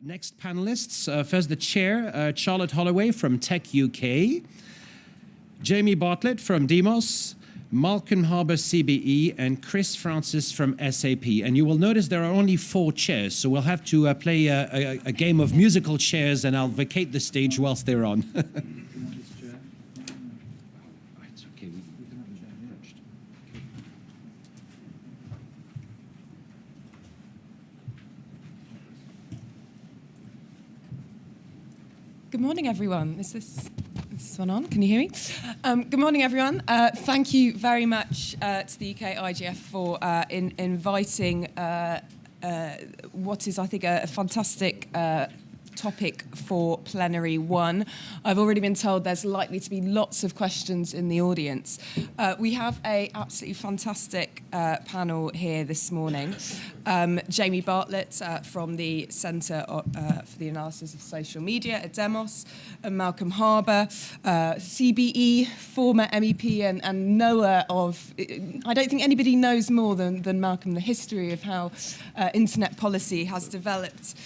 Next panelists, first the chair, Charlotte Holloway from Tech UK, Jamie Bartlett from Demos, Malcolm Harbour CBE, and Chris Francis from SAP. And you will notice there are only 4 chairs, so we'll have to play a game of musical chairs, and I'll vacate the stage whilst they're on. Good morning, everyone. Is this one on? Can you hear me? Good morning, everyone. Thank you very much to the UK-IGF for inviting what is, I think, a fantastic topic for Plenary One. I've already been told there's likely to be lots of questions in the audience. We have an absolutely fantastic panel here this morning. Jamie Bartlett from the Centre for the Analysis of Social Media at Demos, and Malcolm Harbour, CBE, former MEP and knower of, I don't think anybody knows more than Malcolm the history of how internet policy has developed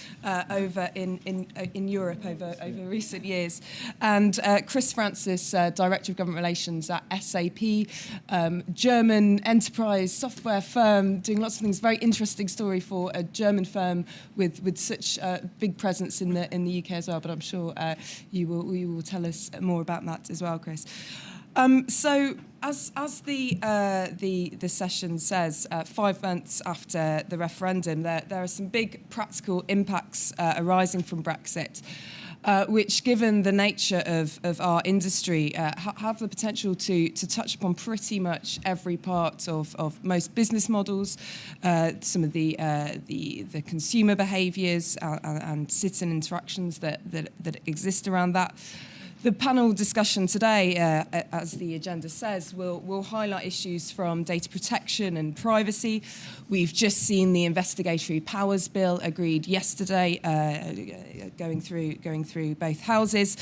over in Europe over recent years. And Chris Francis, Director of Government Relations at SAP, German enterprise software firm, doing lots of things, very interesting story for a German firm with such a big presence in the UK as well, but I'm sure you will tell us more about that as well, Chris. So as the session says, 5 months after the referendum, there are some big practical impacts arising from Brexit, which, given the nature of our industry, have the potential to touch upon pretty much every part of most business models, some of the consumer behaviours and citizen interactions that exist around that. The panel discussion today, as the agenda says, will highlight issues from data protection and privacy. We've just seen the Investigatory Powers Bill agreed yesterday, going through both houses.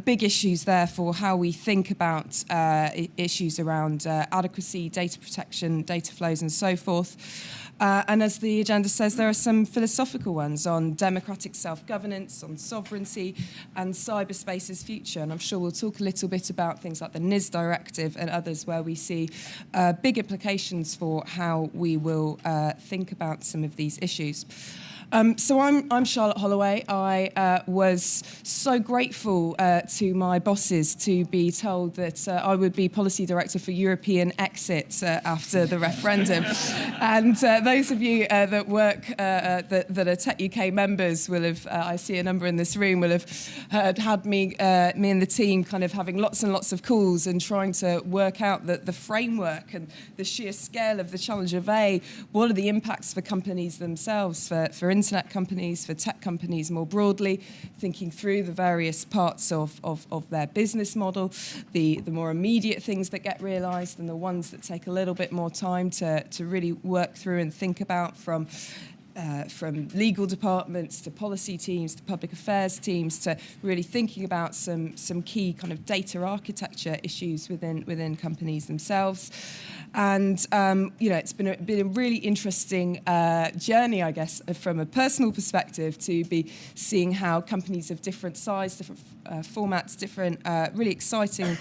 Big issues there for how we think about issues around adequacy, data protection, data flows, and so forth. And as the agenda says, there are some philosophical ones on democratic self-governance, on sovereignty, and cyberspace's future. And I'm sure we'll talk a little bit about things like the NIS directive and others where we see big implications for how we will think about some of these issues. So I'm Charlotte Holloway. I was so grateful to my bosses to be told that I would be Policy Director for European Exit after the referendum. And those of you that work, that are Tech UK members will have, I see a number in this room, will have had me and the team kind of having lots and lots of calls and trying to work out the framework and the sheer scale of the challenge of what are the impacts for companies themselves, for internet companies, for tech companies more broadly, thinking through the various parts of their business model, the more immediate things that get realised and the ones that take a little bit more time to really work through and think about, from legal departments to policy teams to public affairs teams, to really thinking about some key kind of data architecture issues within companies themselves. And it's been a really interesting journey, I guess, from a personal perspective, to be seeing how companies of different size, different formats, different really exciting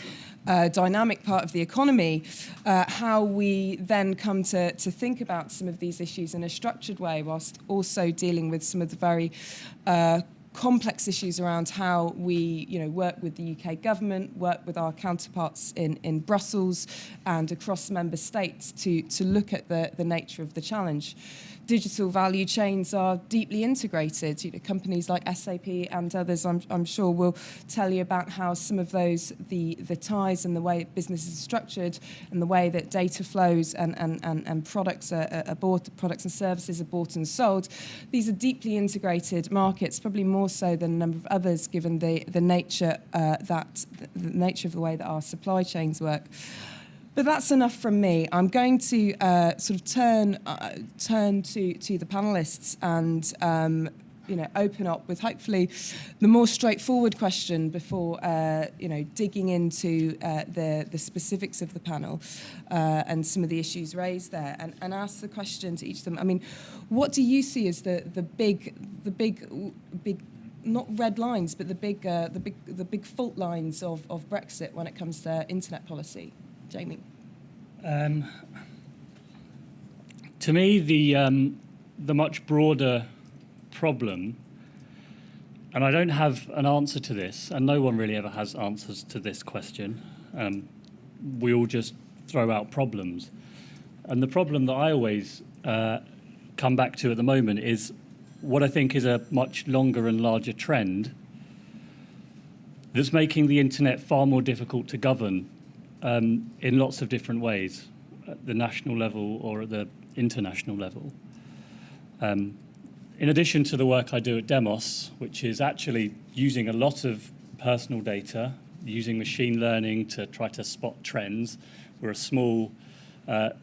dynamic part of the economy, how we then come to think about some of these issues in a structured way, whilst also dealing with some of the very complex issues around how we work with the UK government, work with our counterparts in Brussels and across member states to look at the nature of the challenge. Digital value chains are deeply integrated. Companies like SAP and others, I'm sure, will tell you about how some of those, the ties and the way business is structured and the way that data flows and products are bought, products and services are bought and sold. These are deeply integrated markets, probably more so than a number of others, given the nature the nature of the way that our supply chains work. But that's enough from me. I'm going to sort of turn to the panelists and open up with hopefully the more straightforward question before digging into the specifics of the panel and some of the issues raised there, and ask the question to each of them. I mean, what do you see as the big not red lines, but the big fault lines of Brexit when it comes to internet policy? Jamie. To me, the much broader problem, and I don't have an answer to this, and no one really ever has answers to this question. We all just throw out problems. And the problem that I always come back to at the moment is what I think is a much longer and larger trend that's making the internet far more difficult to govern in lots of different ways, at the national level or at the international level. In addition to the work I do at Demos, which is actually using a lot of personal data, using machine learning to try to spot trends. We're a small,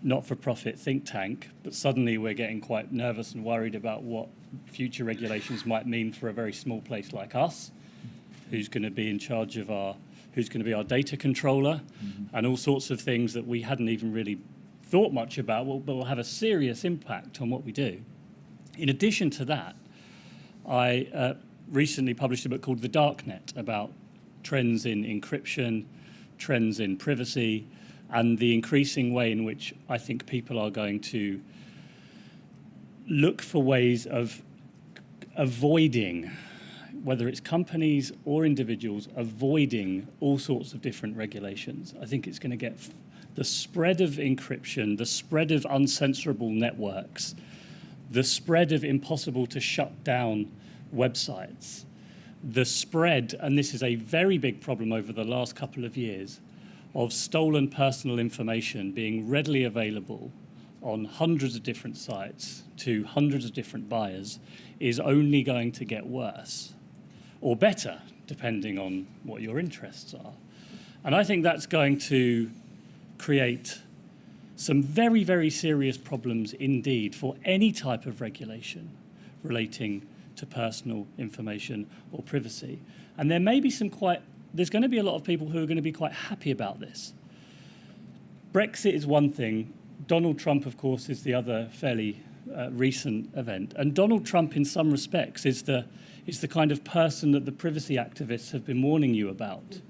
not-for-profit think tank, but suddenly we're getting quite nervous and worried about what future regulations might mean for a very small place like us, who's going to be in charge of who's going to be our data controller, and all sorts of things that we hadn't even really thought much about, but will have a serious impact on what we do. In addition to that, I recently published a book called The Darknet about trends in encryption, trends in privacy, and the increasing way in which I think people are going to look for ways of avoiding, whether it's companies or individuals, avoiding all sorts of different regulations. I think it's going to get the spread of encryption, the spread of uncensorable networks, the spread of impossible to shut down websites, the spread, and this is a very big problem over the last couple of years, of stolen personal information being readily available on hundreds of different sites to hundreds of different buyers is only going to get worse, or better, depending on what your interests are. And I think that's going to create some very, very serious problems indeed for any type of regulation relating to personal information or privacy. And there may be there's going to be a lot of people who are going to be quite happy about this. Brexit is one thing. Donald Trump, of course, is the other fairly recent event. And Donald Trump, in some respects, is the kind of person that the privacy activists have been warning you about.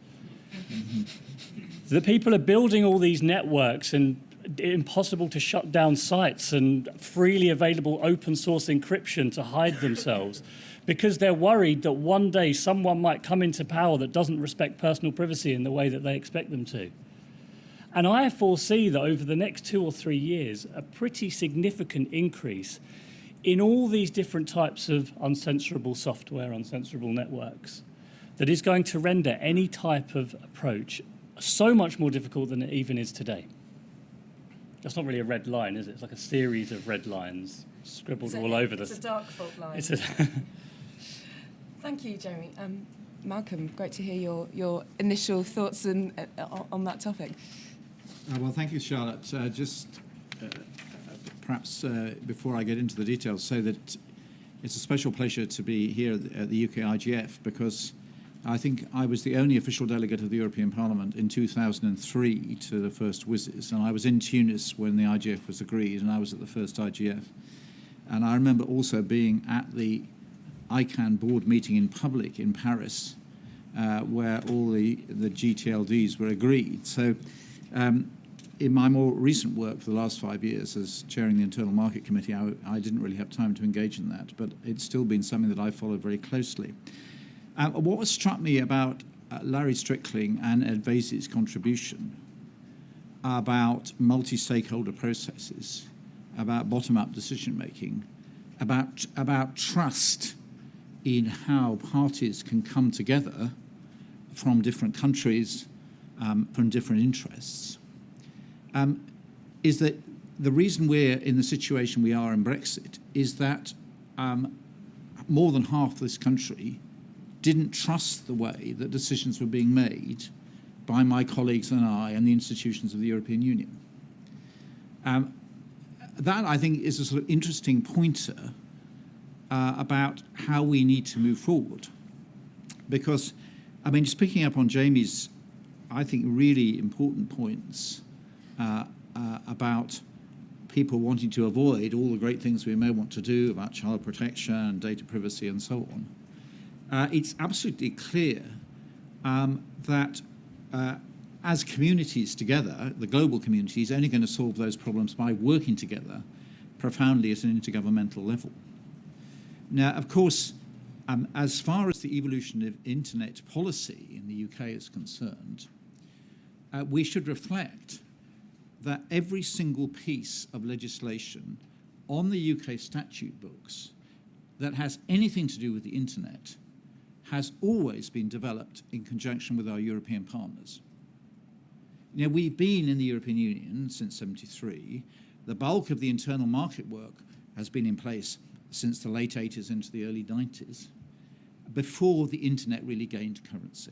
The people are building all these networks and impossible to shut down sites and freely available open source encryption to hide themselves because they're worried that one day someone might come into power that doesn't respect personal privacy in the way that they expect them to. And I foresee that over the next 2 or 3 years, a pretty significant increase in all these different types of uncensorable software, uncensorable networks, that is going to render any type of approach so much more difficult than it even is today. That's not really a red line, is it? It's like a series of red lines scribbled all over this. It's a dark fault line. Thank you, Jeremy. Malcolm, great to hear your initial thoughts on that topic. Well, thank you, Charlotte. Perhaps before I get into the details, say that it's a special pleasure to be here at the UK-IGF because I think I was the only official delegate of the European Parliament in 2003 to the first WSIS, and I was in Tunis when the IGF was agreed, and I was at the first IGF. And I remember also being at the ICANN board meeting in public in Paris, where all the GTLDs were agreed. So in my more recent work for the last 5 years as chairing the Internal Market Committee, I didn't really have time to engage in that, but it's still been something that I followed very closely. What struck me about Larry Strickling and Ed Vaizey's contribution about multi-stakeholder processes, about bottom-up decision-making, about trust in how parties can come together from different countries, from different interests, is that the reason we're in the situation we are in Brexit is that more than half this country didn't trust the way that decisions were being made by my colleagues and I and the institutions of the European Union. That, I think, is a sort of interesting pointer about how we need to move forward. Because, I mean, just picking up on Jamie's, I think, really important points about people wanting to avoid all the great things we may want to do about child protection and data privacy and so on, it's absolutely clear that as communities together, the global community is only going to solve those problems by working together profoundly at an intergovernmental level. Now, of course, as far as the evolution of internet policy in the UK is concerned, we should reflect that every single piece of legislation on the UK statute books that has anything to do with the internet has always been developed in conjunction with our European partners. You know, we've been in the European Union since '73. The bulk of the internal market work has been in place since the late 80s into the early 90s, before the internet really gained currency.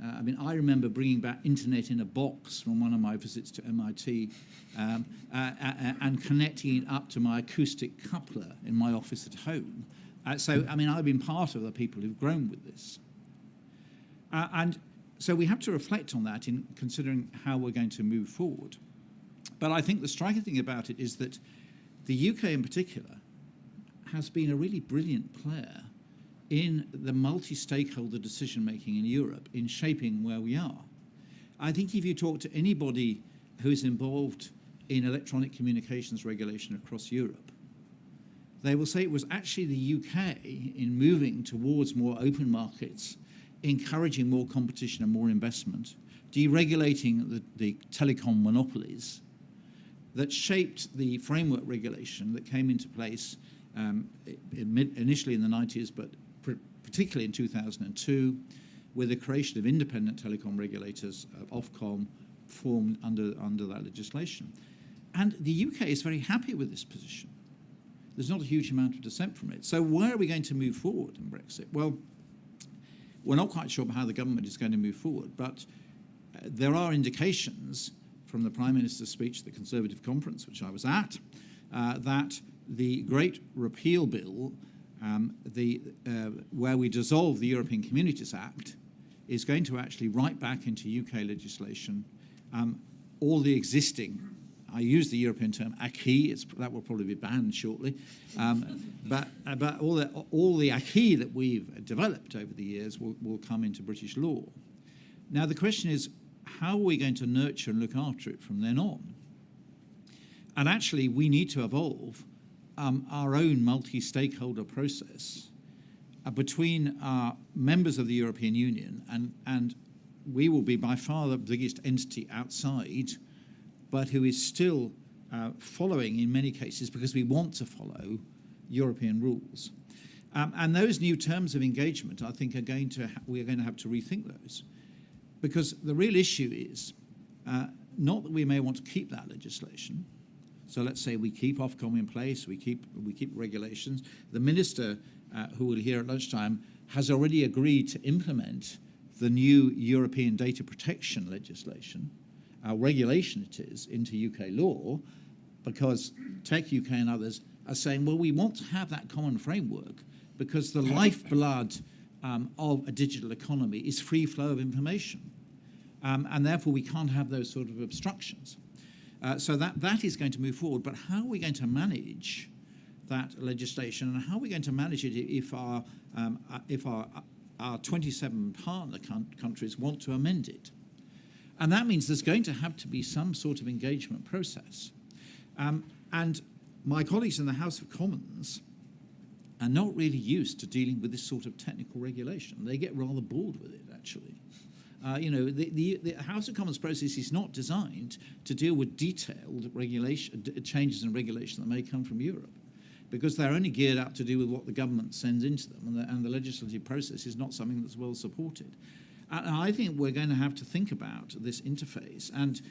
I mean, I remember bringing back internet in a box from one of my visits to MIT and connecting it up to my acoustic coupler in my office at home. So, I mean, I've been part of the people who've grown with this. And so we have to reflect on that in considering how we're going to move forward. But I think the striking thing about it is that the UK in particular has been a really brilliant player in the multi-stakeholder decision-making in Europe in shaping where we are. I think if you talk to anybody who's involved in electronic communications regulation across Europe, they will say it was actually the UK in moving towards more open markets, encouraging more competition and more investment, deregulating the telecom monopolies, that shaped the framework regulation that came into place initially in the 90s, but particularly in 2002, with the creation of independent telecom regulators, Ofcom, formed under that legislation. And the UK is very happy with this position. There's not a huge amount of dissent from it. So where are we going to move forward in Brexit? Well, we're not quite sure how the government is going to move forward, but there are indications from the Prime Minister's speech at the Conservative conference, which I was at, that the Great Repeal Bill, where we dissolve the European Communities Act, is going to actually write back into UK legislation all the existing, I use the European term acquis, that will probably be banned shortly, but all the acquis that we've developed over the years will come into British law. Now the question is, how are we going to nurture and look after it from then on? And actually, we need to evolve our own multi-stakeholder process between our members of the European Union, and we will be by far the biggest entity outside, but who is still following in many cases, because we want to follow, European rules. And those new terms of engagement, I think, we are going to have to rethink those. Because the real issue is not that we may want to keep that legislation. So let's say we keep Ofcom in place, we keep regulations. The minister, who we'll hear at lunchtime, has already agreed to implement the new European data protection legislation, regulation it is, into UK law, because Tech UK and others are saying, well, we want to have that common framework because the lifeblood of a digital economy is free flow of information. And therefore, we can't have those sort of obstructions. So that is going to move forward. But how are we going to manage that legislation, and how are we going to manage it if our 27 partner countries want to amend it? And that means there's going to have to be some sort of engagement process. And my colleagues in the House of Commons are not really used to dealing with this sort of technical regulation. They get rather bored with it, actually. You know, the House of Commons process is not designed to deal with detailed regulation, changes in regulation that may come from Europe, because they're only geared up to do with what the government sends into them, and the legislative process is not something that's well supported. And I think we're going to have to think about this interface, and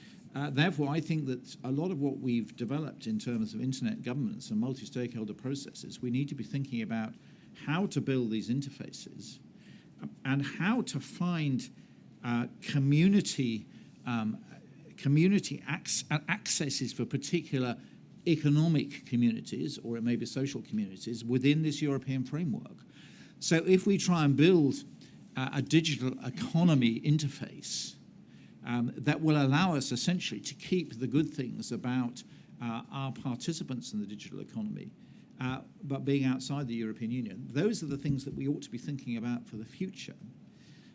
therefore I think that a lot of what we've developed in terms of internet governance and multi-stakeholder processes, we need to be thinking about how to build these interfaces and how to find community accesses for particular economic communities, or it may be social communities, within this European framework. So if we try and build a digital economy interface that will allow us essentially to keep the good things about our participants in the digital economy, but being outside the European Union, those are the things that we ought to be thinking about for the future.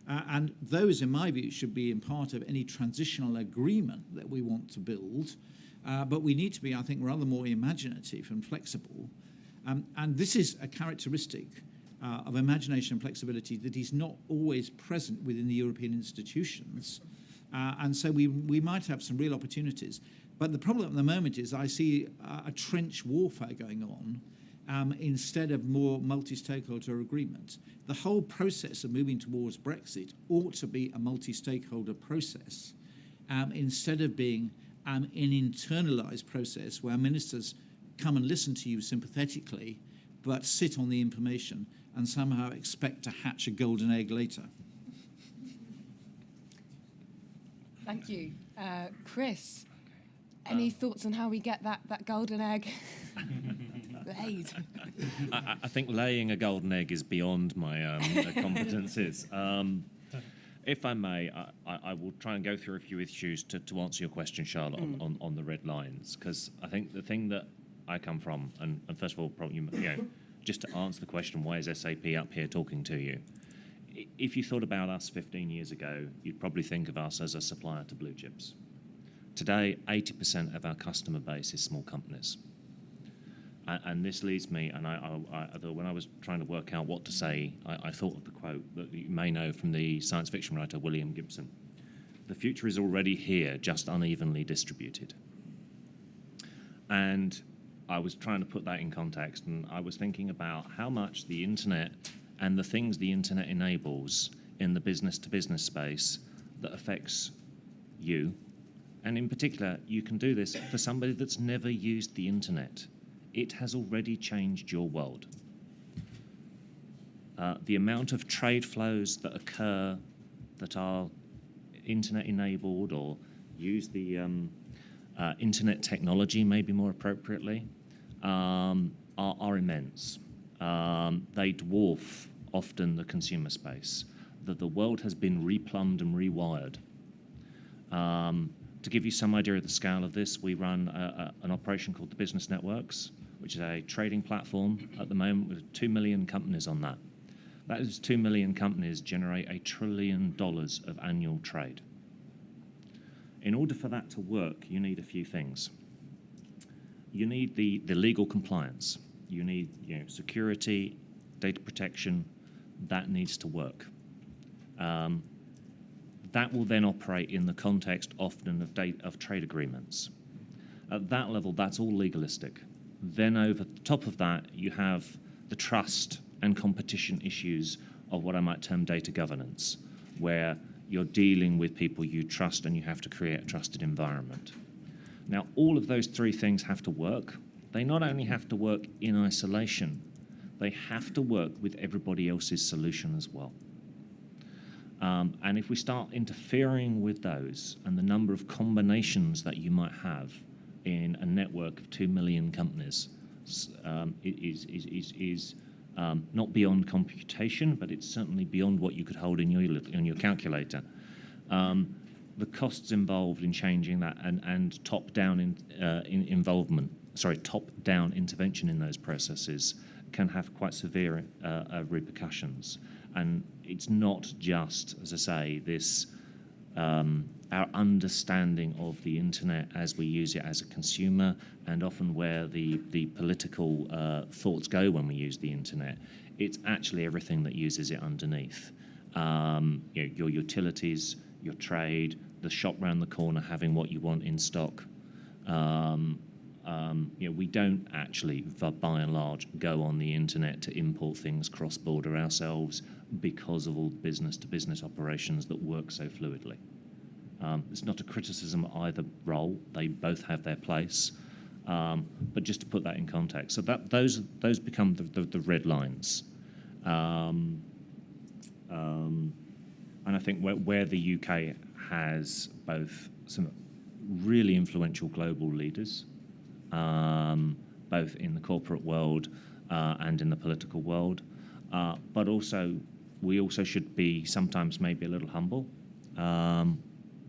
And those, in my view, should be in part of any transitional agreement that we want to build. But we need to be, I think, rather more imaginative and flexible. And this is a characteristic of imagination and flexibility that is not always present within the European institutions. And so we might have some real opportunities. But the problem at the moment is I see a trench warfare going on instead of more multi-stakeholder agreement. The whole process of moving towards Brexit ought to be a multi-stakeholder process instead of being an internalised process where ministers come and listen to you sympathetically but sit on the information and somehow expect to hatch a golden egg later. Thank you. Chris, any thoughts on how we get that golden egg laid? I think laying a golden egg is beyond my competences. If I may, I will try and go through a few issues to answer your question, Charlotte, on the red lines, because I think the thing that I come from, and first of all, probably, just to answer the question, why is SAP up here talking to you? If you thought about us 15 years ago, you'd probably think of us as a supplier to blue chips. Today, 80% of our customer base is small companies. And this leads me, and when I was trying to work out what to say, I thought of the quote that you may know from the science fiction writer William Gibson. The future is already here, just unevenly distributed. And I was trying to put that in context, and I was thinking about how much the internet and the things the internet enables in the business-to-business space that affects you. And in particular, you can do this for somebody that's never used the internet. It has already changed your world. The amount of trade flows that occur that are internet-enabled or use the internet technology maybe more appropriately are immense. They dwarf often the consumer space. The world has been replumbed and rewired. To give you some idea of the scale of this, we run an operation called the Business Networks, which is a trading platform at the moment with 2 million companies on that. That is 2 million companies generate $1 trillion of annual trade. In order for that to work, you need a few things. You need the legal compliance. You need security, data protection. That needs to work. That will then operate in the context often of trade agreements. At that level, that's all legalistic. Then over the top of that, you have the trust and competition issues of what I might term data governance, where you're dealing with people you trust and you have to create a trusted environment. Now, all of those three things have to work. They not only have to work in isolation, they have to work with everybody else's solution as well. And if we start interfering with those and the number of combinations that you might have in a network of 2 million companies, is not beyond computation, but it's certainly beyond what you could hold in your calculator. The costs involved in changing that and top-down top-down intervention in those processes can have quite severe repercussions. And it's not just, as I say, this our understanding of the internet as we use it as a consumer, and often where the political thoughts go when we use the internet. It's actually everything that uses it underneath. Your utilities, your trade, the shop round the corner having what you want in stock. We don't actually, by and large, go on the internet to import things cross-border ourselves because of all the business-to-business operations that work so fluidly. It's not a criticism of either role; they both have their place. But just to put that in context, so those become the red lines. And I think where the UK has both some really influential global leaders both in the corporate world and in the political world. But also, we also should be sometimes maybe a little humble.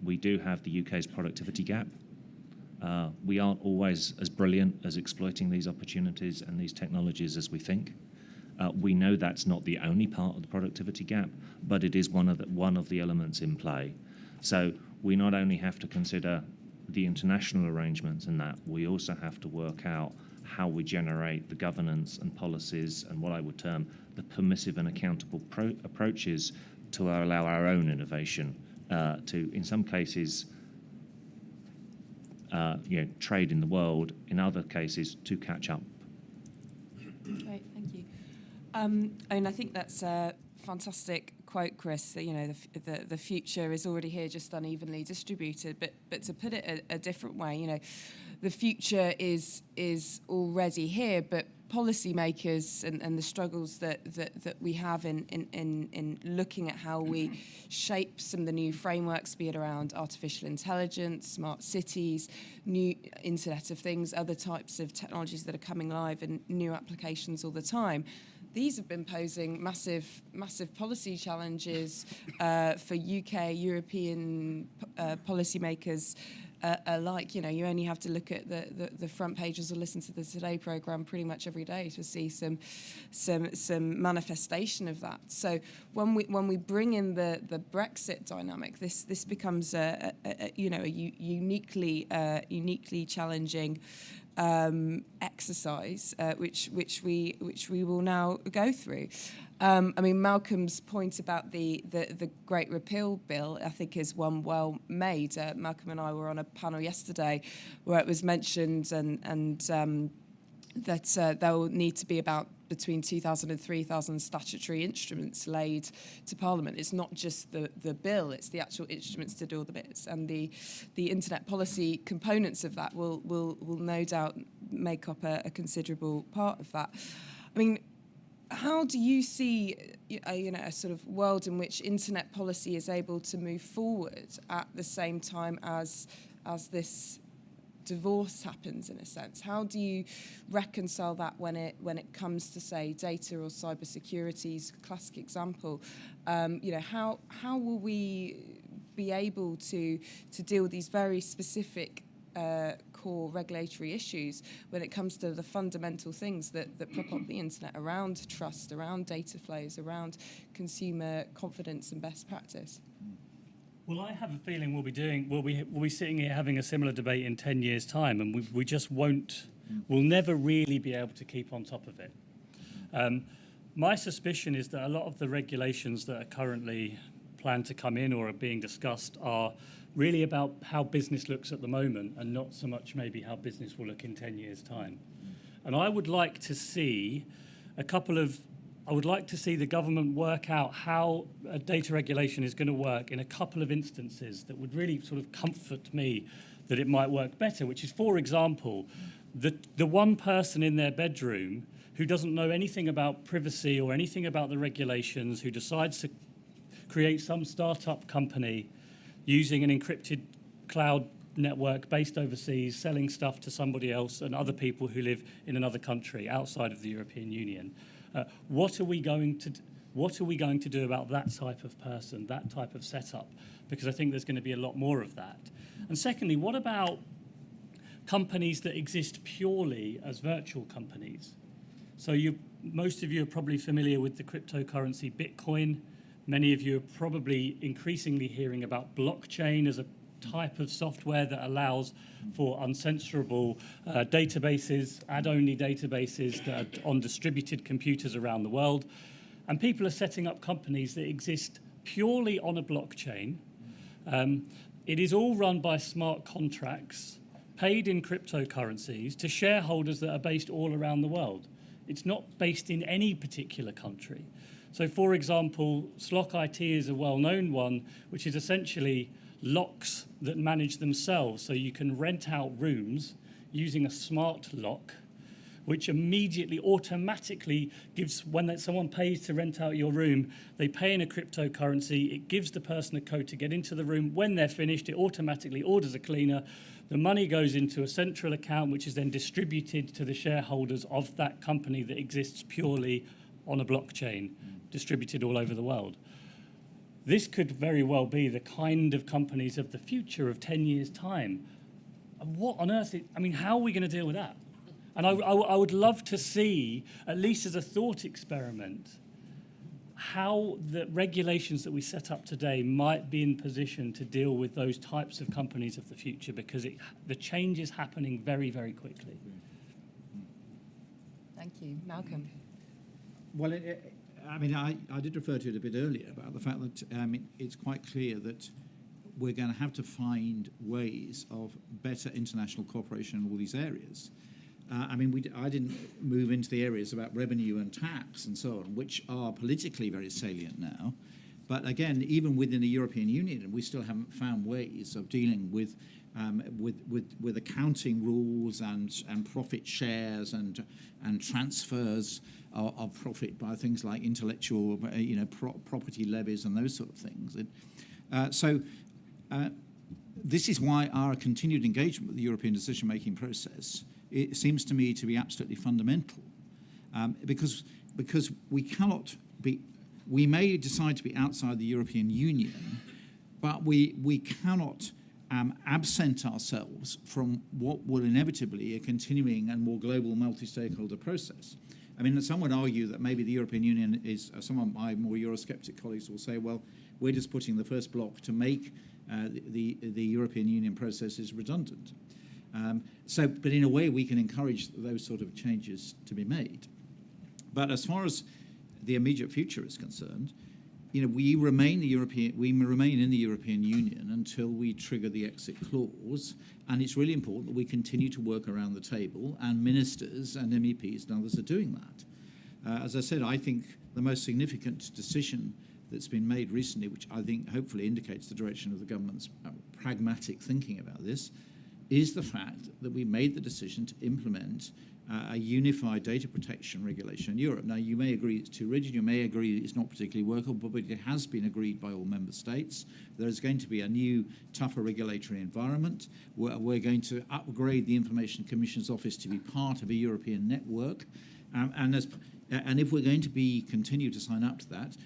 We do have the UK's productivity gap. We aren't always as brilliant as exploiting these opportunities and these technologies as we think. We know that's not the only part of the productivity gap, but it is one of the elements in play. So we not only have to consider the international arrangements in that, we also have to work out how we generate the governance and policies and what I would term the permissive and accountable approaches to allow our own innovation to, in some cases, trade in the world, in other cases, to catch up. Great, thank you. I think that's a fantastic quote, Chris. That, the future is already here, just unevenly distributed. But to put it a different way, the future is already here, but policymakers and the struggles that we have in looking at how we shape some of the new frameworks, be it around artificial intelligence, smart cities, new Internet of Things, other types of technologies that are coming live and new applications all the time. These have been posing massive policy challenges for UK, European policymakers alike. You only have to look at the front pages or listen to the Today programme pretty much every day to see some manifestation of that. So when we bring in the Brexit dynamic, this becomes a uniquely challenging exercise, which we will now go through. Malcolm's point about the Great Repeal Bill, I think, is one well made. Malcolm and I were on a panel yesterday where it was mentioned and that there will need to be about between 2,000 and 3,000 statutory instruments laid to Parliament. It's not just the bill, it's the actual instruments to do all the bits. And the internet policy components of that will no doubt make up a considerable part of that. How do you see a sort of world in which internet policy is able to move forward at the same time as this divorce happens, in a sense? How do you reconcile that when it comes to, say, data or cybersecurity's classic example? How will we be able to deal with these very specific core regulatory issues when it comes to the fundamental things that prop up the internet around trust, around data flows, around consumer confidence and best practice? Well, I have a feeling we'll be sitting here having a similar debate in 10 years' time, and we just won't, we'll never really be able to keep on top of it. My suspicion is that a lot of the regulations that are currently planned to come in or are being discussed are really about how business looks at the moment and not so much maybe how business will look in 10 years' time. And I would like to see the government work out how a data regulation is going to work in a couple of instances that would really sort of comfort me that it might work better, which is, for example, the one person in their bedroom who doesn't know anything about privacy or anything about the regulations, who decides to create some startup company using an encrypted cloud network based overseas, selling stuff to somebody else and other people who live in another country outside of the European Union. What are we going to do about that type of person, that type of setup? Because I think there's going to be a lot more of that. And secondly, what about companies that exist purely as virtual companies? So most of you are probably familiar with the cryptocurrency Bitcoin. Many of you are probably increasingly hearing about blockchain as a type of software that allows for uncensorable databases, ad-only databases that are on distributed computers around the world. And people are setting up companies that exist purely on a blockchain. It is all run by smart contracts, paid in cryptocurrencies to shareholders that are based all around the world. It's not based in any particular country. So, for example, Slock IT is a well-known one, which is essentially locks that manage themselves. So you can rent out rooms using a smart lock, which immediately, automatically gives, when someone pays to rent out your room, they pay in a cryptocurrency, it gives the person a code to get into the room. When they're finished, it automatically orders a cleaner, The money goes into a central account, which is then distributed to the shareholders of that company that exists purely on a blockchain, distributed all over the world. This could very well be the kind of companies of the future of 10 years' time. And what on earth, how are we going to deal with that? And I would love to see, at least as a thought experiment, how the regulations that we set up today might be in position to deal with those types of companies of the future, because the change is happening very, very quickly. Thank you. Malcolm. Well, I did refer to it a bit earlier about the fact that it's quite clear that we're going to have to find ways of better international cooperation in all these areas. I didn't move into the areas about revenue and tax and so on, which are politically very salient now. But again, even within the European Union, we still haven't found ways of dealing with accounting rules and profit shares and transfers of profit by things like intellectual, property levies and those sort of things. This is why our continued engagement with the European decision-making process, it seems to me to be absolutely fundamental, because we cannot be. We may decide to be outside the European Union, but we cannot absent ourselves from what will inevitably be a continuing and more global multi-stakeholder process. Some would argue that maybe the European Union is, some of my more Eurosceptic colleagues will say, well, we're just putting the first block to make the European Union processes redundant. But in a way, we can encourage those sort of changes to be made. But as far as the immediate future is concerned, we remain in the European Union until we trigger the exit clause, and it's really important that we continue to work around the table, and ministers and MEPs and others are doing that. As I said, I think the most significant decision that's been made recently, which I think hopefully indicates the direction of the government's pragmatic thinking about this, is the fact that we made the decision to implement a unified data protection regulation in Europe. Now, you may agree it's too rigid, you may agree it's not particularly workable, but it has been agreed by all member states. There's going to be a new, tougher regulatory environment. We're going to upgrade the Information Commission's office to be part of a European network. And if we're going to continue to sign up to that,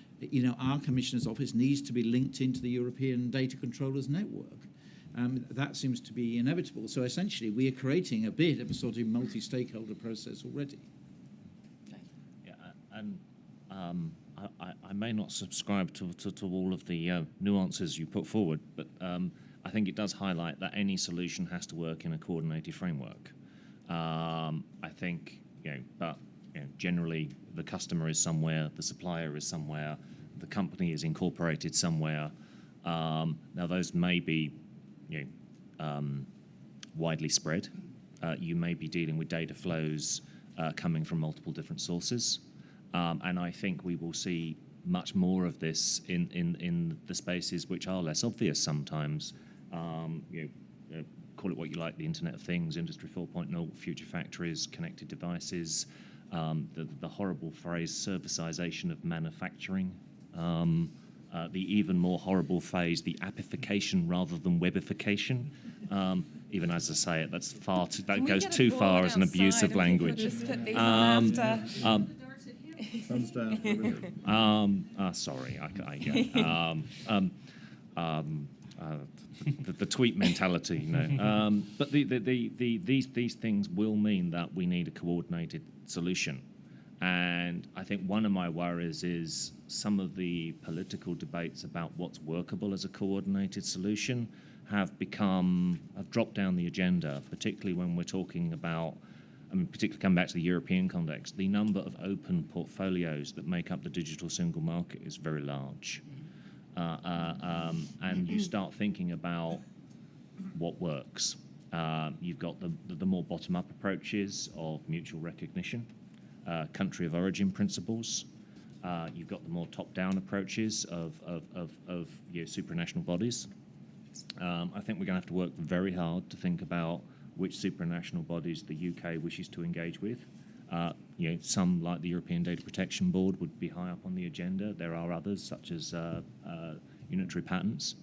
our Commissioner's office needs to be linked into the European Data Controllers Network. That seems to be inevitable. So essentially, we are creating a bit of a sort of multi-stakeholder process already. Okay. Yeah, and I may not subscribe to all of the nuances you put forward, but I think it does highlight that any solution has to work in a coordinated framework. I think, generally the customer is somewhere, the supplier is somewhere, the company is incorporated somewhere. Now, those may be widely spread. You may be dealing with data flows coming from multiple different sources. And I think we will see much more of this in the spaces which are less obvious sometimes. Call it what you like, the Internet of Things, Industry 4.0, future factories, connected devices, the horrible phrase servicization of manufacturing, the even more horrible phase, the appification rather than webification. Even as I say it, that goes too far as an abuse of language. Just put these on after. Thumbs down. Sorry, the tweet mentality, But these things will mean that we need a coordinated solution. And I think one of my worries is some of the political debates about what's workable as a coordinated solution have dropped down the agenda, particularly when we're talking about, particularly coming back to the European context, the number of open portfolios that make up the digital single market is very large. And you start thinking about what works. You've got the more bottom-up approaches of mutual recognition, country of origin principles. You've got the more top-down approaches of supranational bodies. I think we're going to have to work very hard to think about which supranational bodies the UK wishes to engage with. Some, like the European Data Protection Board, would be high up on the agenda. There are others, such as unitary patents.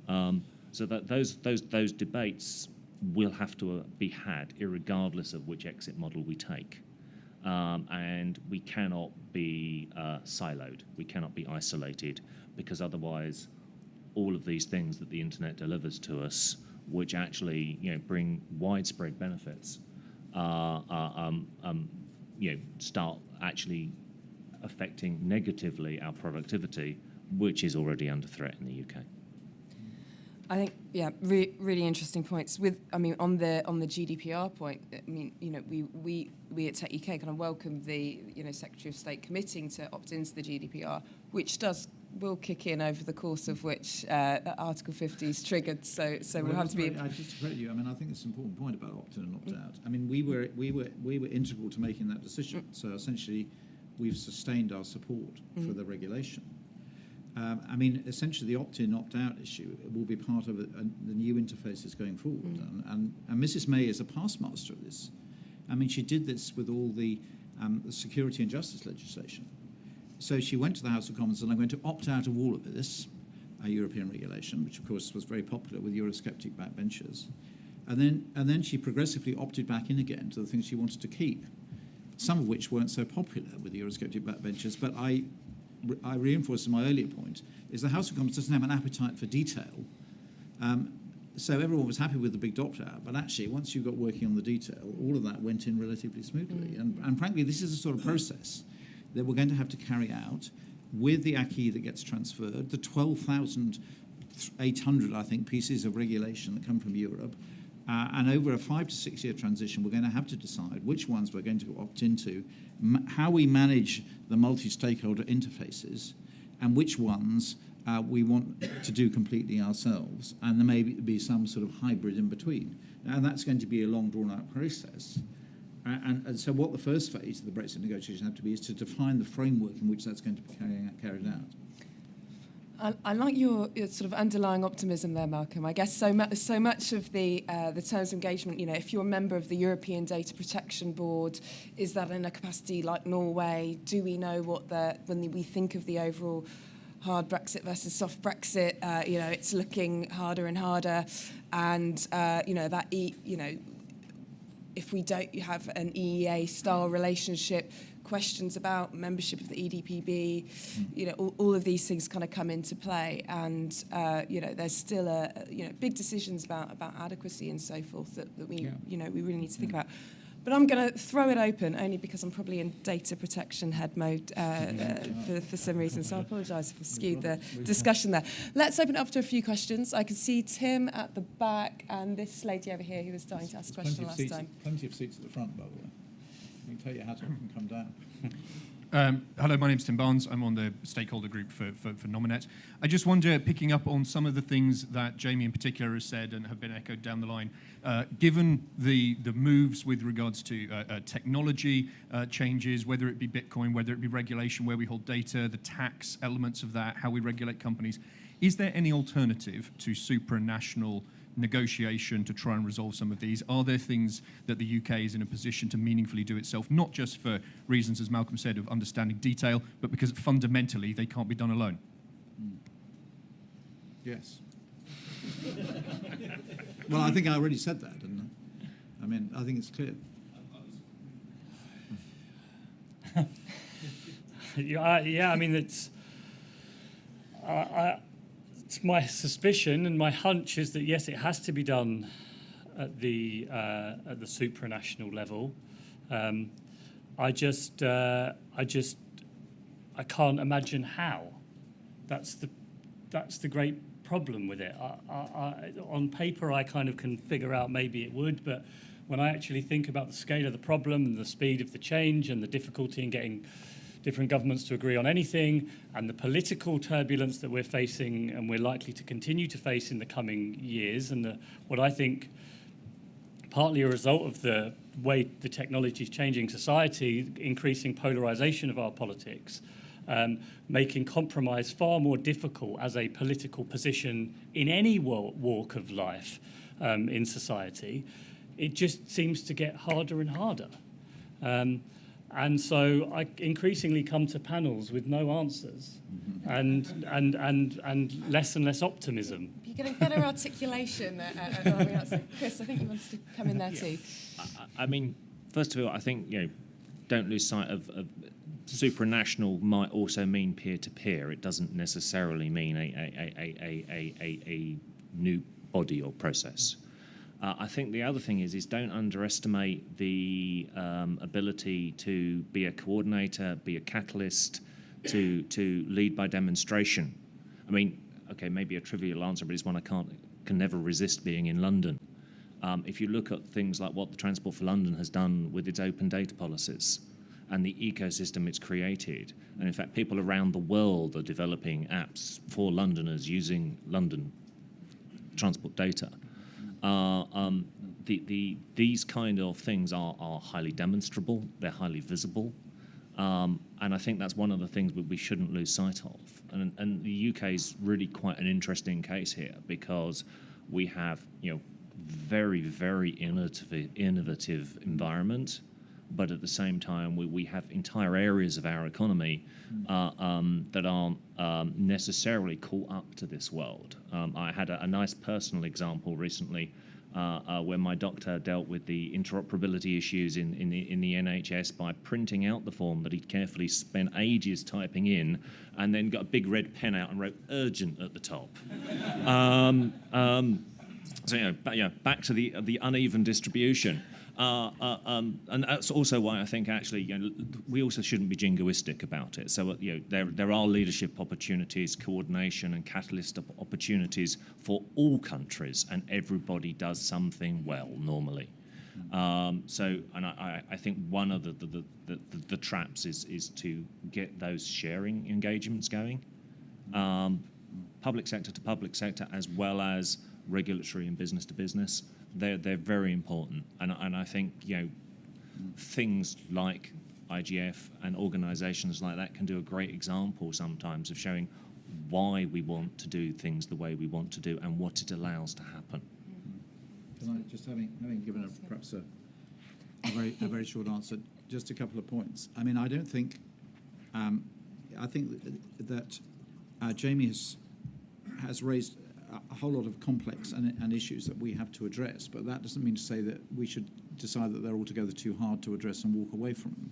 So that those debates will have to be had irregardless of which exit model we take. And we cannot be siloed. We cannot be isolated, because otherwise all of these things that the internet delivers to us, which actually bring widespread benefits, start actually affecting negatively our productivity, which is already under threat in the UK. I think, really interesting points. On the GDPR point, we at Tech UK kind of welcome the Secretary of State committing to opt into the GDPR, which will kick in over the course of which Article 50 is triggered. So we'll have to be. I just to you. I think it's an important point about opt-in and opt-out. We were integral to making that decision. So essentially, we've sustained our support for the regulation. Essentially, the opt-in, opt-out issue will be part of the new interfaces going forward. And Mrs. May is a past master of this. She did this with all the security and justice legislation. So she went to the House of Commons and I'm going to opt out of all of this European regulation, which of course was very popular with Eurosceptic backbenchers. And then she progressively opted back in again to the things she wanted to keep, some of which weren't so popular with the Eurosceptic backbenchers. But I reinforced in my earlier point, is the House of Commons doesn't have an appetite for detail. So everyone was happy with the big opt-out, but actually once you got working on the detail, all of that went in relatively smoothly. And frankly, this is a sort of process that we're going to have to carry out with the acquis that gets transferred, the 12,800, I think, pieces of regulation that come from Europe, and over a 5 to 6 year transition, we're going to have to decide which ones we're going to opt into, how we manage the multi-stakeholder interfaces, and which ones we want to do completely ourselves, and there may be some sort of hybrid in between. And that's going to be a long, drawn-out process. And so what the first phase of the Brexit negotiation have to be is to define the framework in which that's going to be carried out. I like your sort of underlying optimism there, Malcolm. I guess so much of the terms of engagement, if you're a member of the European Data Protection Board, is that in a capacity like Norway? Do we know when we think of the overall hard Brexit versus soft Brexit, it's looking harder and harder, and if we don't have an EEA-style relationship, questions about membership of the EDPB, all of these things kind of come into play, and there's still big decisions about adequacy and so forth that we we really need to think about. But I'm going to throw it open, only because I'm probably in data protection head mode for some reason, so I apologise if I've skewed the discussion there. Let's open it up to a few questions. I can see Tim at the back and this lady over here who was starting to ask a question last time. Plenty of seats at the front, by the way. You can take your hat off and come down. Hello, my name's Tim Barnes. I'm on the stakeholder group for Nominet. I just wonder, picking up on some of the things that Jamie in particular has said and have been echoed down the line, given the moves with regards to technology changes, whether it be Bitcoin, whether it be regulation, where we hold data, the tax elements of that, how we regulate companies, is there any alternative to supranational negotiation to try and resolve some of these? Are there things that the UK is in a position to meaningfully do itself, not just for reasons, as Malcolm said, of understanding detail, but because fundamentally they can't be done alone? Yes. Well, I think I already said that, didn't I? I think it's clear. It's my suspicion and my hunch is that yes, it has to be done at the supranational level. I can't imagine how. That's the great problem with it. On paper, I kind of can figure out maybe it would, but when I actually think about the scale of the problem and the speed of the change and the difficulty in getting different governments to agree on anything, and the political turbulence that we're facing and we're likely to continue to face in the coming years, and what I think partly a result of the way the technology is changing society, increasing polarization of our politics, making compromise far more difficult as a political position in any walk of life in society, it just seems to get harder and harder. And so I increasingly come to panels with no answers and less and less optimism. You're getting better articulation at having answered. Chris, I think you wanted to come in there too. I mean, first of all, I think, don't lose sight of supranational might also mean peer-to-peer. It doesn't necessarily mean a new body or process. I think the other thing is don't underestimate the ability to be a coordinator, be a catalyst, to lead by demonstration. I mean, okay, maybe a trivial answer, but it's one I can never resist being in London. If you look at things like what the Transport for London has done with its open data policies and the ecosystem it's created, and in fact people around the world are developing apps for Londoners using London transport data. These kind of things are highly demonstrable, they're highly visible, and I think that's one of the things that we shouldn't lose sight of. And the UK is really quite an interesting case here because we have, very, very innovative environment, but at the same time we have entire areas of our economy that aren't necessarily caught up to this world. I had a nice personal example recently where my doctor dealt with the interoperability issues in the NHS by printing out the form that he'd carefully spent ages typing in and then got a big red pen out and wrote urgent at the top. So back to the uneven distribution, and that's also why I think actually we also shouldn't be jingoistic about it. So there are leadership opportunities, coordination, and catalyst opportunities for all countries, and everybody does something well normally. I think one of the traps is to get those sharing engagements going, public sector to public sector as well as regulatory and business to business. They're very important, and I think things like IGF and organisations like that can do a great example sometimes of showing why we want to do things the way we want to do and what it allows to happen. Can I just having given perhaps a very short answer, just a couple of points. I mean, I don't think I think that Jamie has raised a whole lot of complex and issues that we have to address, but that doesn't mean to say that we should decide that they're altogether too hard to address and walk away from them.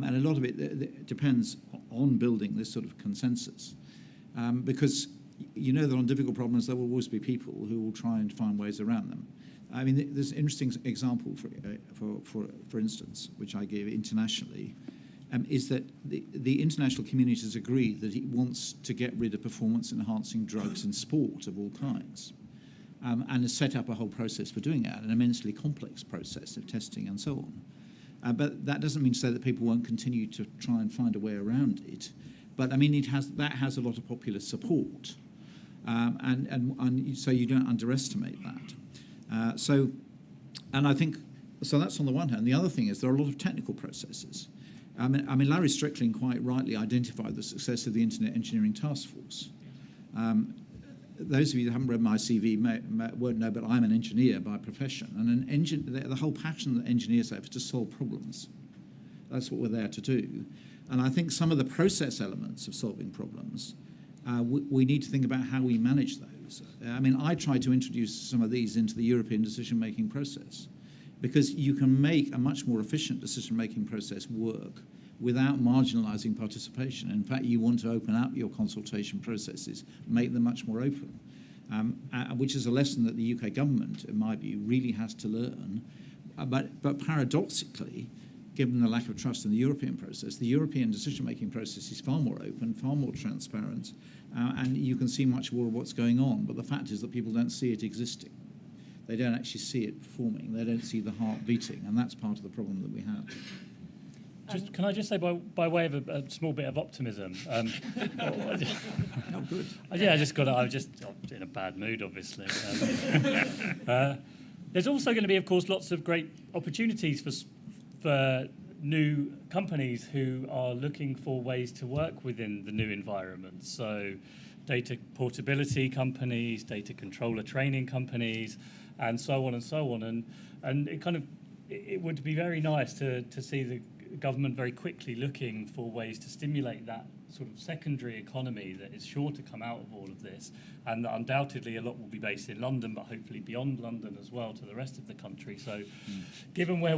And a lot of it depends on building this sort of consensus, because that on difficult problems there will always be people who will try and find ways around them. I mean, there's an interesting example, for instance, which I gave internationally, is that the international community has agreed that it wants to get rid of performance-enhancing drugs in sport of all kinds, and has set up a whole process for doing that, an immensely complex process of testing and so on. But that doesn't mean to say that people won't continue to try and find a way around it. But I mean, that has a lot of popular support, and so you don't underestimate that. And I think so. That's on the one hand. The other thing is there are a lot of technical processes. I mean, Larry Strickland quite rightly identified the success of the Internet Engineering Task Force. Those of you that haven't read my CV won't know, but I'm an engineer by profession, and the whole passion that engineers have is to solve problems. That's what we're there to do. And I think some of the process elements of solving problems, we need to think about how we manage those. I mean, I try to introduce some of these into the European decision-making process, because you can make a much more efficient decision-making process work without marginalising participation. In fact, you want to open up your consultation processes, make them much more open, which is a lesson that the UK government, in my view, really has to learn. But paradoxically, given the lack of trust in the European process, the European decision-making process is far more open, far more transparent, and you can see much more of what's going on. But the fact is that people don't see it existing. They don't actually see it performing. They don't see the heart beating, and that's part of the problem that we have. Can I just say, by way of a small bit of optimism? Oh, good. Yeah, I'm just in a bad mood, obviously. There's also going to be, of course, lots of great opportunities for new companies who are looking for ways to work within the new environment. So, data portability companies, data controller training companies, and so on and so on. And it would be very nice to see government very quickly looking for ways to stimulate that sort of secondary economy that is sure to come out of all of this, and undoubtedly a lot will be based in London, but hopefully beyond London as well to the rest of the country. So, given our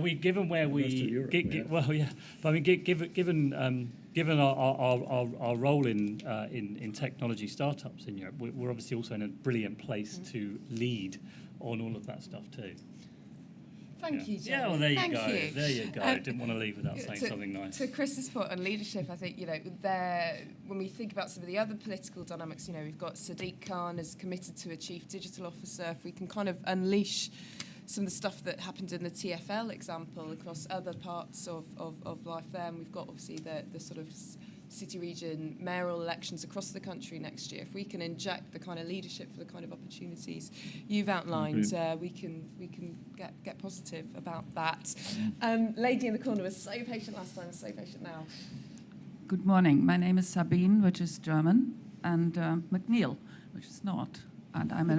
role in technology startups in Europe, we're obviously also in a brilliant place to lead on all of that stuff too. Thank you, Jamie. Yeah, well, there you Thank go. you. There you go. Didn't want to leave without saying something nice. To Chris's point on leadership, I think, when we think about some of the other political dynamics, we've got Sadiq Khan as committed to a chief digital officer. If we can kind of unleash some of the stuff that happened in the TfL example across other parts of life there, and we've got obviously the sort of city region mayoral elections across the country next year. If we can inject the kind of leadership for the kind of opportunities you've outlined, we can get positive about that. Lady in the corner was so patient last time, so patient now. Good morning. My name is Sabine, which is German, and McNeil, which is not. And I'm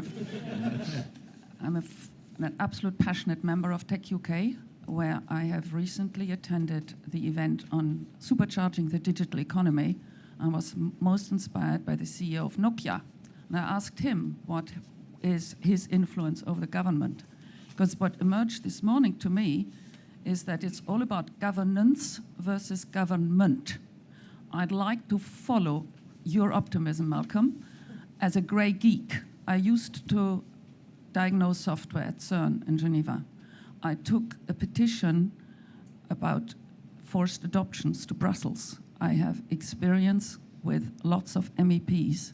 an absolute passionate member of Tech UK, where I have recently attended the event on supercharging the digital economy and was most inspired by the CEO of Nokia. And I asked him what is his influence over the government. Because what emerged this morning to me is that it's all about governance versus government. I'd like to follow your optimism, Malcolm. As a grey geek, I used to diagnose software at CERN in Geneva. I took a petition about forced adoptions to Brussels. I have experience with lots of MEPs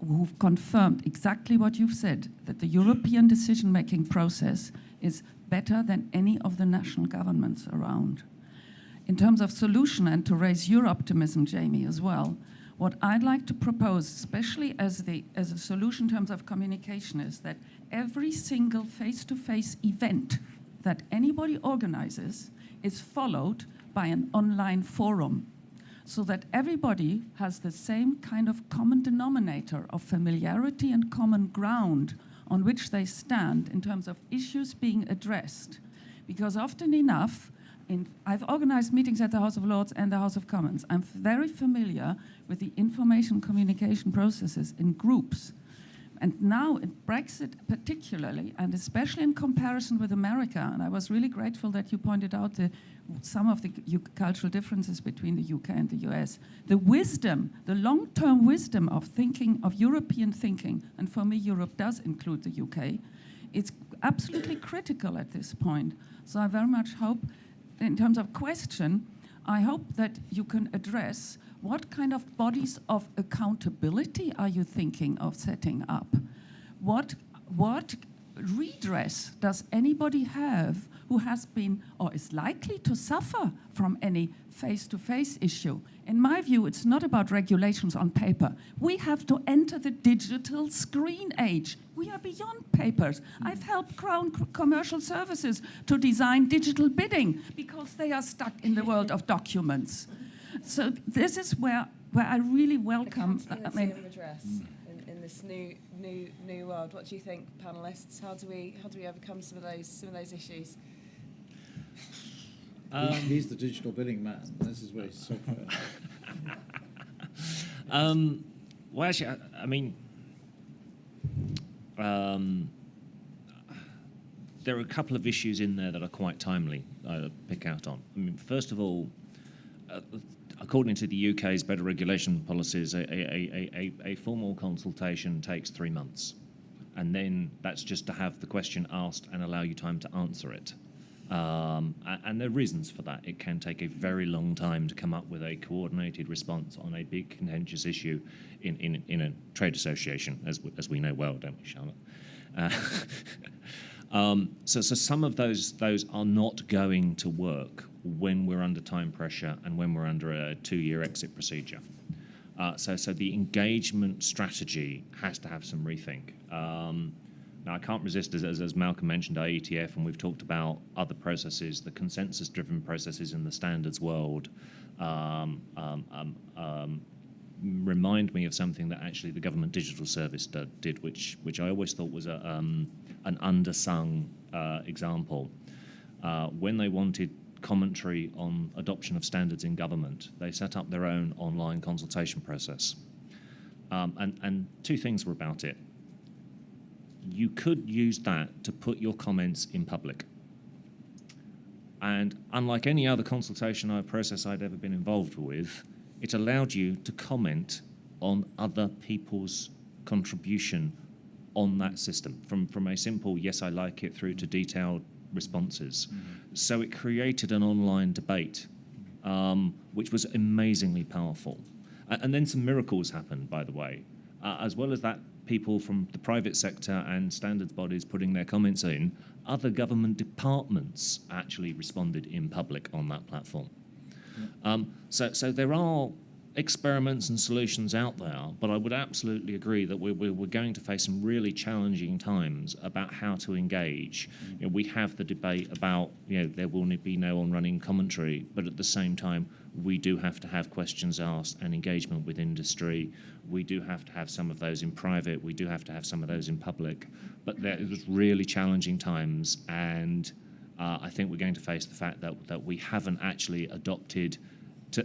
who've confirmed exactly what you've said, that the European decision-making process is better than any of the national governments around. In terms of solution, and to raise your optimism, Jamie, as well, what I'd like to propose, especially as a solution in terms of communication, is that every single face-to-face event that anybody organizes is followed by an online forum, so that everybody has the same kind of common denominator of familiarity and common ground on which they stand in terms of issues being addressed. Because often enough, I've organized meetings at the House of Lords and the House of Commons. I'm very familiar with the information communication processes in groups. And now in Brexit particularly, and especially in comparison with America, and I was really grateful that you pointed out some of the cultural differences between the UK and the US. The wisdom, the long-term wisdom of thinking, of European thinking, and for me Europe does include the UK, it's absolutely critical at this point. So I very much hope, in terms of question, I hope that you can address what kind of bodies of accountability are you thinking of setting up? What redress does anybody have who has been or is likely to suffer from any face-to-face issue? In my view, it's not about regulations on paper. We have to enter the digital screen age. We are beyond papers. I've helped Crown Commercial Services to design digital bidding because they are stuck in the world of documents. So this is where I really welcome. Accountability and redress in this new world. What do you think, panelists? How do we overcome some of those issues? He's the digital billing man. This is where he's software. Well, actually, I mean, there are a couple of issues in there that are quite timely to pick out on. I mean, first of all, according to the UK's better regulation policies, a formal consultation takes 3 months. And then that's just to have the question asked and allow you time to answer it. And there are reasons for that. It can take a very long time to come up with a coordinated response on a big contentious issue in a trade association, as we know well, don't we, Charlotte? So some of those are not going to work when we're under time pressure and when we're under a 2-year exit procedure. So the engagement strategy has to have some rethink. Now, I can't resist, as Malcolm mentioned, IETF, and we've talked about other processes, the consensus-driven processes in the standards world, remind me of something that actually the Government Digital Service did, which I always thought was an undersung example. When they wanted commentary on adoption of standards in government. They set up their own online consultation process. And two things were about it. You could use that to put your comments in public. And unlike any other consultation process I'd ever been involved with, it allowed you to comment on other people's contribution on that system, from a simple yes, I like it, through to detailed responses. So it created an online debate, which was amazingly powerful. And then some miracles happened, by the way. As well as that, people from the private sector and standards bodies putting their comments in, other government departments actually responded in public on that platform. So there are experiments and solutions out there, but I would absolutely agree that we're going to face some really challenging times about how to engage. We have the debate about, there will be no on-running commentary, but at the same time, we do have to have questions asked and engagement with industry. We do have to have some of those in private. We do have to have some of those in public. But it was really challenging times, and I think we're going to face the fact that we haven't actually adopted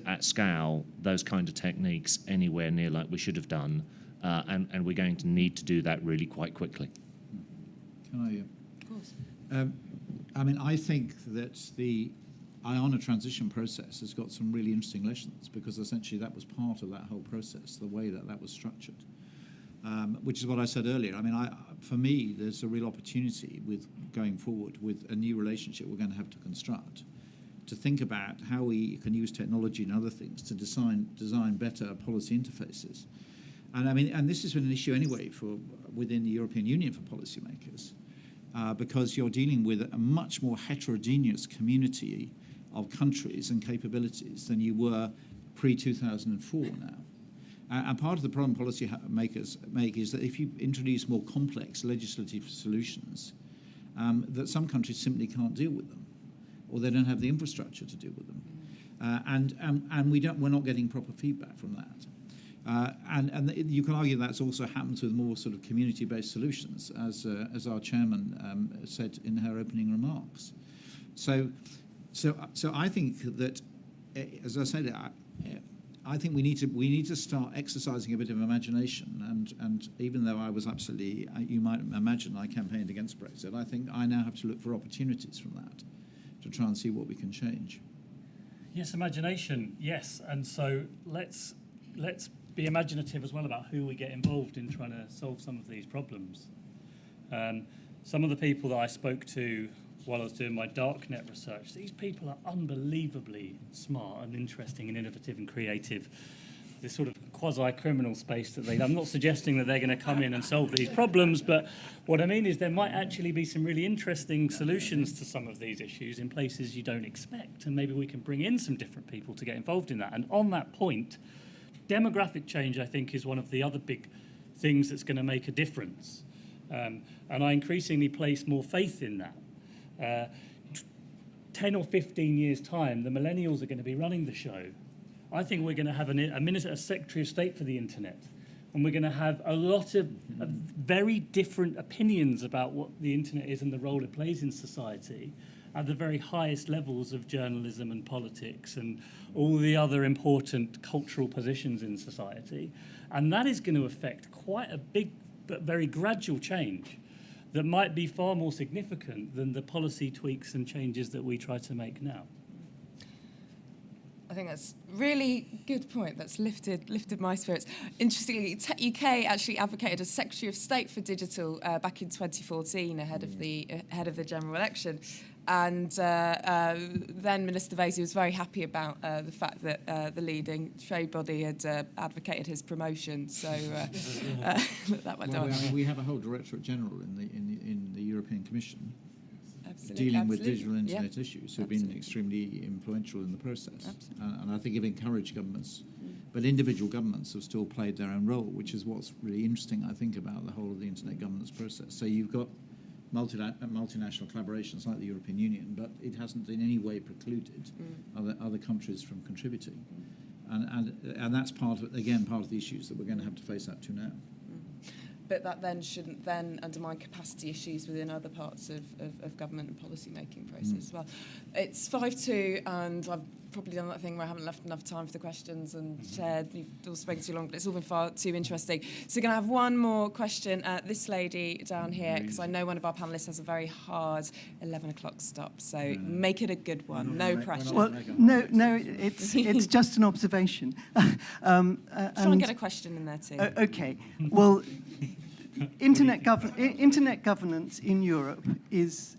at scale those kind of techniques anywhere near like we should have done, and we're going to need to do that really quite quickly. Can I? Of course. I think that the IONA transition process has got some really interesting lessons, because essentially that was part of that whole process, the way that was structured, which is what I said earlier. For me, there's a real opportunity with going forward with a new relationship we're going to have to construct, to think about how we can use technology and other things to design better policy interfaces. And this has been an issue anyway within the European Union for policymakers, because you're dealing with a much more heterogeneous community of countries and capabilities than you were pre-2004 now. And part of the problem policymakers make is that if you introduce more complex legislative solutions, that some countries simply can't deal with them, or they don't have the infrastructure to deal with them, and we're not getting proper feedback from that. And you can argue that's also happens with more sort of community-based solutions, as our chairman said in her opening remarks. So I think that, as I said, I think we need to start exercising a bit of imagination. And even though I was absolutely, you might imagine, I campaigned against Brexit, I think I now have to look for opportunities from that to try and see what we can change. Yes, imagination, yes. And so let's be imaginative as well about who we get involved in trying to solve some of these problems. Some of the people that I spoke to while I was doing my darknet research, these people are unbelievably smart and interesting and innovative and creative. This sort of quasi-criminal space that I'm not suggesting that they're going to come in and solve these problems, but what I mean is there might actually be some really interesting solutions to some of these issues in places you don't expect, and maybe we can bring in some different people to get involved in that. And on that point, demographic change, I think, is one of the other big things that's going to make a difference. And I increasingly place more faith in that. 10 or 15 years' time, the millennials are going to be running the show. I think we're going to have a Secretary of State for the Internet, and we're going to have a lot of very different opinions about what the Internet is and the role it plays in society at the very highest levels of journalism and politics and all the other important cultural positions in society. And that is going to affect quite a big but very gradual change that might be far more significant than the policy tweaks and changes that we try to make now. I think that's a really good point. That's lifted my spirits. Interestingly, Tech UK actually advocated as Secretary of State for Digital back in 2014 ahead of the general election. And then Minister Vasey was very happy about the fact that the leading trade body had advocated his promotion. So that went on. We have a whole Directorate General in the European Commission Absolutely, dealing with absolutely. digital internet issues who've been extremely influential in the process. And I think have encouraged governments. But individual governments have still played their own role, which is what's really interesting, I think, about the whole of the internet governance process. So you've got multinational collaborations like the European Union, but it hasn't in any way precluded other countries from contributing. And that's part of the issues that we're going to have to face up to now. but that then shouldn't then undermine capacity issues within other parts of government and policy making process as well. It's 5-2, and I've probably done that thing where I haven't left enough time for the questions, and Chair, you've all spoken too long, but it's all been far too interesting. So we're going to have one more question. This lady down here, because I know one of our panellists has a very hard 11 o'clock stop, so make it a good one, no pressure. Well, no, it's just an observation. Try and get a question in there too. Okay, well, internet governance in Europe is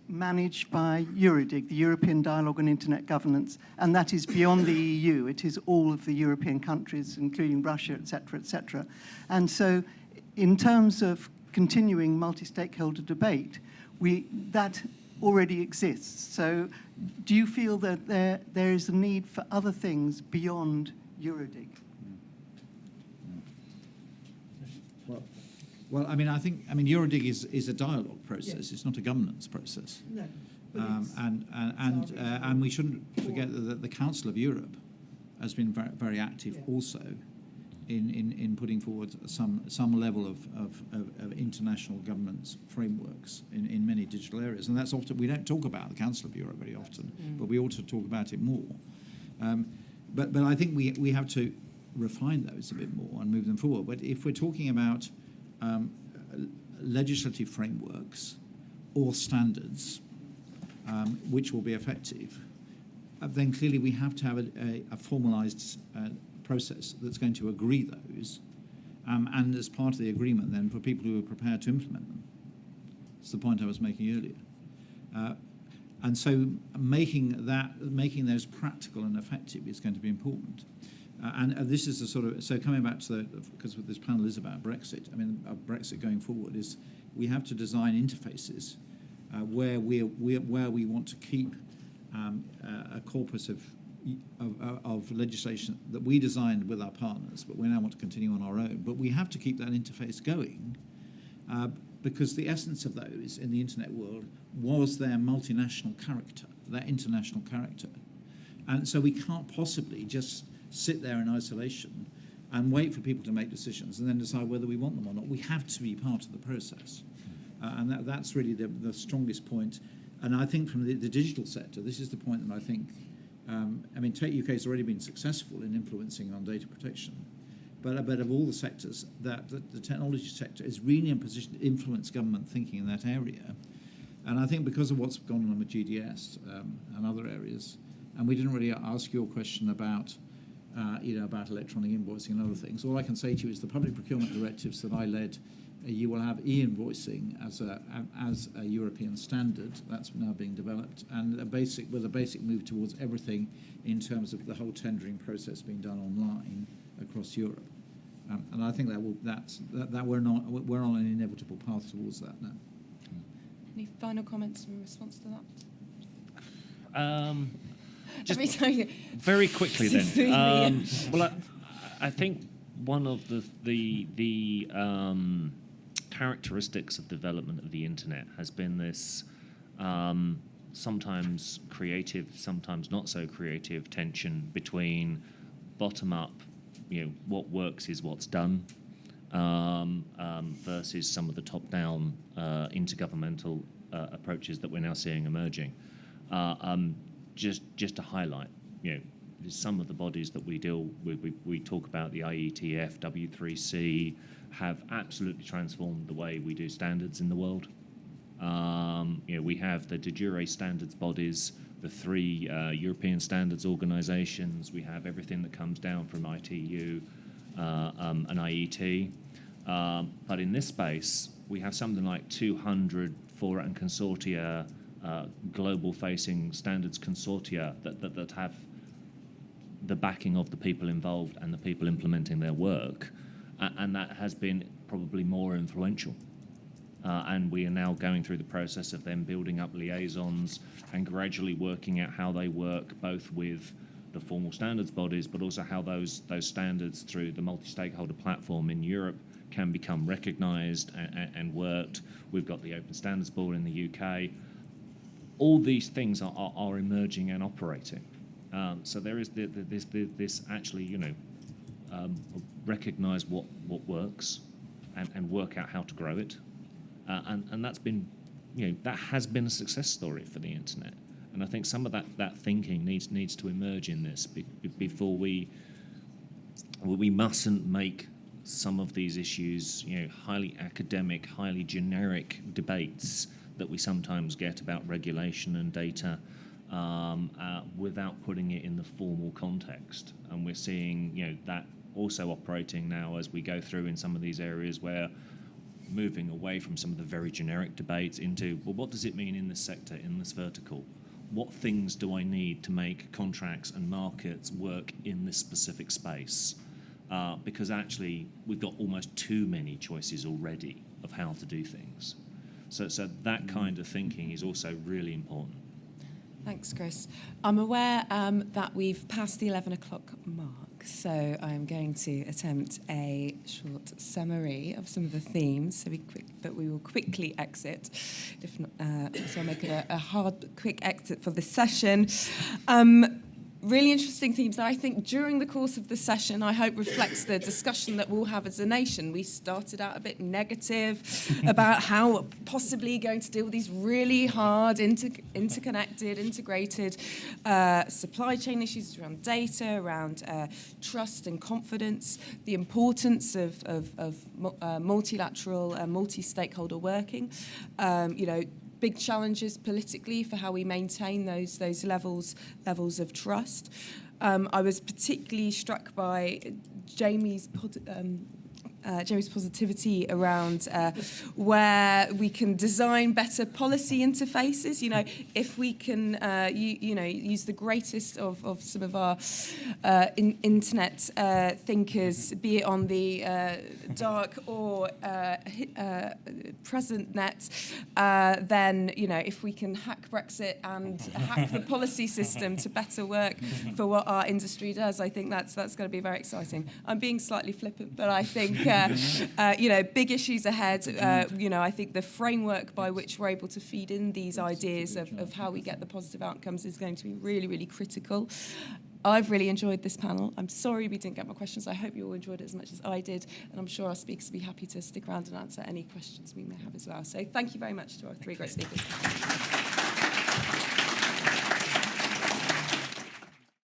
managed by Eurodig, the European Dialogue on Internet Governance, and that is beyond the EU. It is all of the European countries, including Russia, etc., etc. And so, in terms of continuing multi-stakeholder debate, that already exists. So, do you feel that there is a need for other things beyond Eurodig? Well, I think Eurodig is a dialogue process. Yes. It's not a governance process. No. And we shouldn't forget that the Council of Europe has been very, very active also in putting forward some level of international governance frameworks in many digital areas. And that's often, we don't talk about the Council of Europe very often, but we ought to talk about it more. But I think we have to refine those a bit more and move them forward. But if we're talking about legislative frameworks or standards which will be effective, then clearly we have to have a formalised process that's going to agree those, and as part of the agreement then for people who are prepared to implement them. That's the point I was making earlier. And so making those practical and effective is going to be important. And this is the sort of, so coming back to because this panel is about Brexit, Brexit going forward is we have to design interfaces where we want to keep a corpus of legislation that we designed with our partners, but we now want to continue on our own. But we have to keep that interface going because the essence of those in the internet world was their multinational character, their international character. And so we can't possibly just sit there in isolation and wait for people to make decisions and then decide whether we want them or not. We have to be part of the process. And that's really the strongest point. And I think from the digital sector, this is the point that I think, Tech UK has already been successful in influencing on data protection. But of all the sectors, the technology sector is really in a position to influence government thinking in that area. And I think because of what's gone on with GDS and other areas, and we didn't really ask your question about about electronic invoicing and other things. All I can say to you is the public procurement directives that I led, you will have e-invoicing as a European standard. That's now being developed, and with a basic move towards everything in terms of the whole tendering process being done online across Europe. And I think that we're on an inevitable path towards that now. Any final comments in response to that? Just very quickly then. I think one of the characteristics of development of the internet has been this sometimes creative, sometimes not so creative tension between bottom up, what works is what's done, versus some of the top down intergovernmental approaches that we're now seeing emerging. Just to highlight, some of the bodies that we deal with, we talk about the IETF, W3C, have absolutely transformed the way we do standards in the world. We have the de jure standards bodies, the 3 European standards organisations. We have everything that comes down from ITU and IET. But in this space, we have something like 200 fora and consortia, global-facing standards consortia that have the backing of the people involved and the people implementing their work, and that has been probably more influential. And we are now going through the process of them building up liaisons and gradually working out how they work, both with the formal standards bodies, but also how those standards through the multi-stakeholder platform in Europe can become recognised and worked. We've got the Open Standards Board in the UK. All these things are emerging and operating. So there is this actually, recognise what works, and work out how to grow it. And that's been, that has been a success story for the internet. And I think some of that thinking needs to emerge in this before we mustn't make some of these issues, highly academic, highly generic debates that we sometimes get about regulation and data without putting it in the formal context. And we're seeing, that also operating now as we go through in some of these areas where moving away from some of the very generic debates into, well, what does it mean in this sector, in this vertical? What things do I need to make contracts and markets work in this specific space? Because actually, we've got almost too many choices already of how to do things. So that kind of thinking is also really important. Thanks, Chris. I'm aware that we've passed the 11 o'clock mark, so I'm going to attempt a short summary of some of the themes that we will quickly exit. If not, so I'll make it a hard, quick exit for this session. Really interesting themes that I think during the course of the session I hope reflects the discussion that we'll have as a nation. We started out a bit negative about how we're possibly going to deal with these really hard, interconnected, integrated supply chain issues around data, around trust and confidence, the importance of multilateral and multi-stakeholder working, big challenges politically for how we maintain those levels of trust. I was particularly struck by Jamie's positivity around where we can design better policy interfaces. If we can, use the greatest of some of our internet thinkers, be it on the dark or present net, then if we can hack Brexit and hack the policy system to better work for what our industry does, I think that's going to be very exciting. I'm being slightly flippant, but I think. Big issues ahead. I think the framework by which we're able to feed in these ideas of how we get the positive outcomes is going to be really, really critical. I've really enjoyed this panel. I'm sorry we didn't get my questions. I hope you all enjoyed it as much as I did, and I'm sure our speakers will be happy to stick around and answer any questions we may have as well. So thank you very much to our three great speakers.